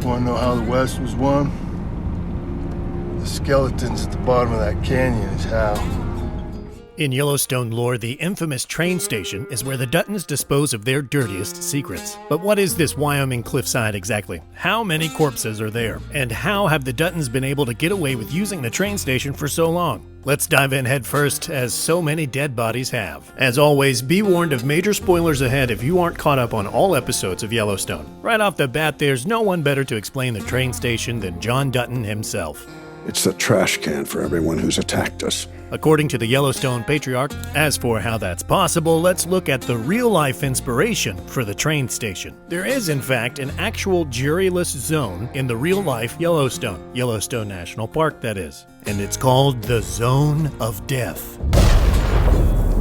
Want to know how the West was won? The skeletons at the bottom of that canyon is how. In Yellowstone lore, the infamous train station is where the Duttons dispose of their dirtiest secrets. But what is this Wyoming cliffside exactly? How many corpses are there? And how have the Duttons been able to get away with using the train station for so long? Let's dive in head first, as so many dead bodies have. As always, be warned of major spoilers ahead if you aren't caught up on all episodes of Yellowstone. Right off the bat, there's no one better to explain the train station than John Dutton himself. It's the trash can for everyone who's attacked us. According to the Yellowstone Patriarch, as for how that's possible, let's look at the real-life inspiration for the train station. There is, in fact, an actual juryless zone in the real-life Yellowstone National Park, that is. And it's called the Zone of Death.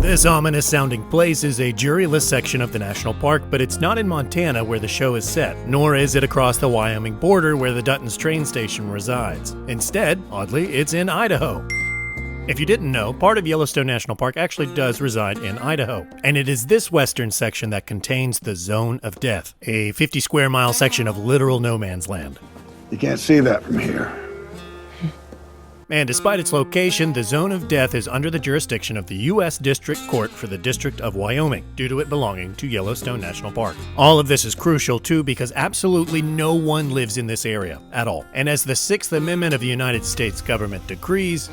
This ominous-sounding place is a juryless section of the national park, but it's not in Montana where the show is set, nor is it across the Wyoming border where the Duttons train station resides. Instead, oddly, it's in Idaho. If you didn't know, part of Yellowstone National Park actually does reside in Idaho, and it is this western section that contains the Zone of Death, a 50-square-mile section of literal no man's land. You can't see that from here. And despite its location, the Zone of Death is under the jurisdiction of the U.S. District Court for the District of Wyoming, due to it belonging to Yellowstone National Park. All of this is crucial, too, because absolutely no one lives in this area at all. And as the Sixth Amendment of the United States government decrees,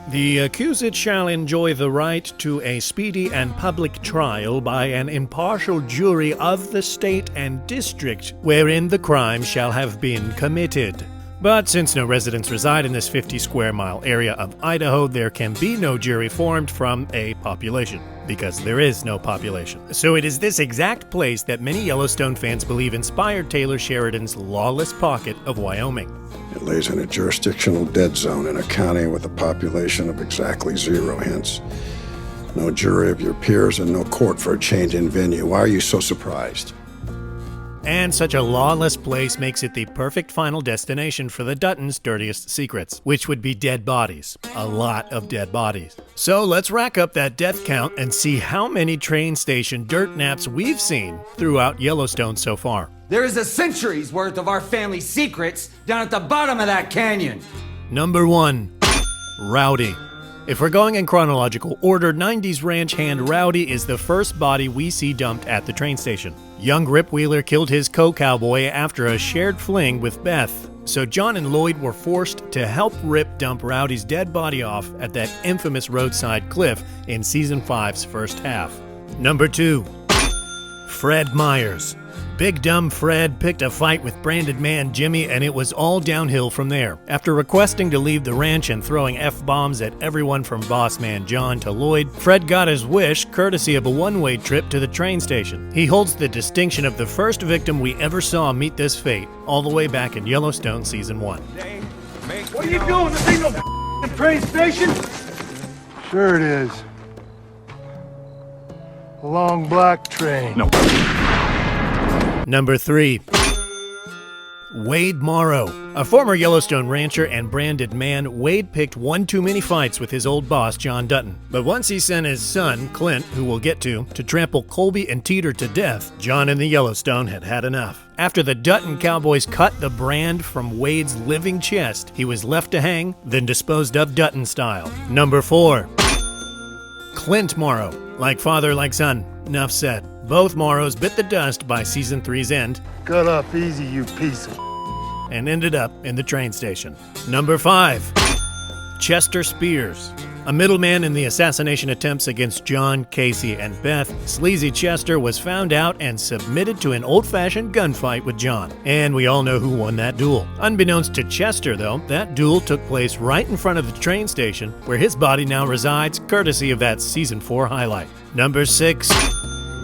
the accused shall enjoy the right to a speedy and public trial by an impartial jury of the state and district wherein the crime shall have been committed. But since no residents reside in this 50-square-mile area of Idaho, there can be no jury formed from a population, because there is no population. So it is this exact place that many Yellowstone fans believe inspired Taylor Sheridan's lawless pocket of Wyoming. It lays in a jurisdictional dead zone in a county with a population of exactly 0, hence no jury of your peers and no court for a change in venue. Why are you so surprised? And such a lawless place makes it the perfect final destination for the Duttons' dirtiest secrets, which would be dead bodies. A lot of dead bodies. So let's rack up that death count and see how many train station dirt naps we've seen throughout Yellowstone so far. There is a century's worth of our family secrets down at the bottom of that canyon. Number 1, Rowdy. If we're going in chronological order, 90s ranch hand Rowdy is the first body we see dumped at the train station. Young Rip Wheeler killed his co-cowboy after a shared fling with Beth, so John and Lloyd were forced to help Rip dump Rowdy's dead body off at that infamous roadside cliff in Season 5's first half. Number 2, Fred Myers. Big Dumb Fred picked a fight with branded man Jimmy, and it was all downhill from there. After requesting to leave the ranch and throwing F-bombs at everyone from boss man John to Lloyd, Fred got his wish courtesy of a one-way trip to the train station. He holds the distinction of the first victim we ever saw meet this fate, all the way back in Yellowstone Season 1. What are you doing? This ain't no train station. Sure it is. A long black train. No. Number 3, Wade Morrow. A former Yellowstone rancher and branded man, Wade picked one too many fights with his old boss, John Dutton. But once he sent his son, Clint, who we'll get to trample Colby and Teeter to death, John and the Yellowstone had had enough. After the Dutton cowboys cut the brand from Wade's living chest, he was left to hang, then disposed of Dutton style. Number 4, Clint Morrow. Like father, like son. Enough said. Both Morrows bit the dust by Season 3's end. Cut up easy, you piece of... And ended up in the train station. Number 5, Chester Spears. A middleman in the assassination attempts against John, Casey, and Beth, Sleazy Chester was found out and submitted to an old-fashioned gunfight with John. And we all know who won that duel. Unbeknownst to Chester, though, that duel took place right in front of the train station, where his body now resides, courtesy of that Season 4 highlight. Number 6,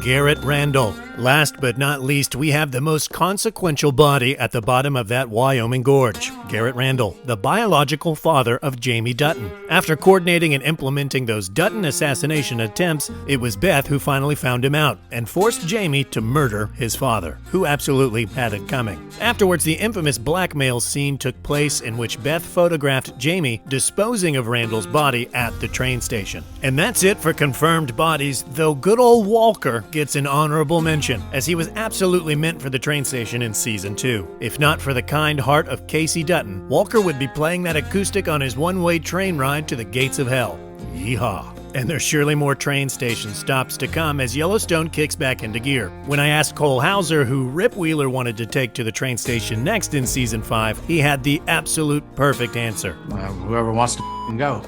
Garrett Randall. Last but not least, we have the most consequential body at the bottom of that Wyoming gorge, Garrett Randall, the biological father of Jamie Dutton. After coordinating and implementing those Dutton assassination attempts, it was Beth who finally found him out and forced Jamie to murder his father, who absolutely had it coming. Afterwards, the infamous blackmail scene took place in which Beth photographed Jamie disposing of Randall's body at the train station. And that's it for confirmed bodies, though good old Walker gets an honorable mention, as he was absolutely meant for the train station in Season 2. If not for the kind heart of Casey Dutton, Walker would be playing that acoustic on his one-way train ride to the gates of hell. Yeehaw. And there's surely more train station stops to come as Yellowstone kicks back into gear. When I asked Cole Hauser who Rip Wheeler wanted to take to the train station next in Season 5, he had the absolute perfect answer. Whoever wants to go.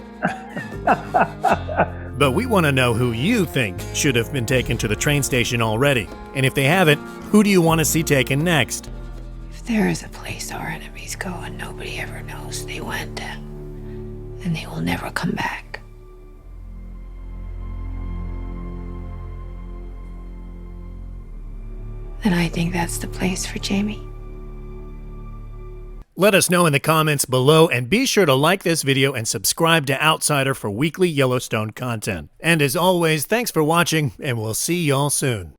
But we want to know who you think should have been taken to the train station already. And if they haven't, who do you want to see taken next? If there is a place our enemies go and nobody ever knows they went, then they will never come back. And I think that's the place for Jamie. Let us know in the comments below, and be sure to like this video and subscribe to Outsider for weekly Yellowstone content. And as always, thanks for watching, and we'll see y'all soon.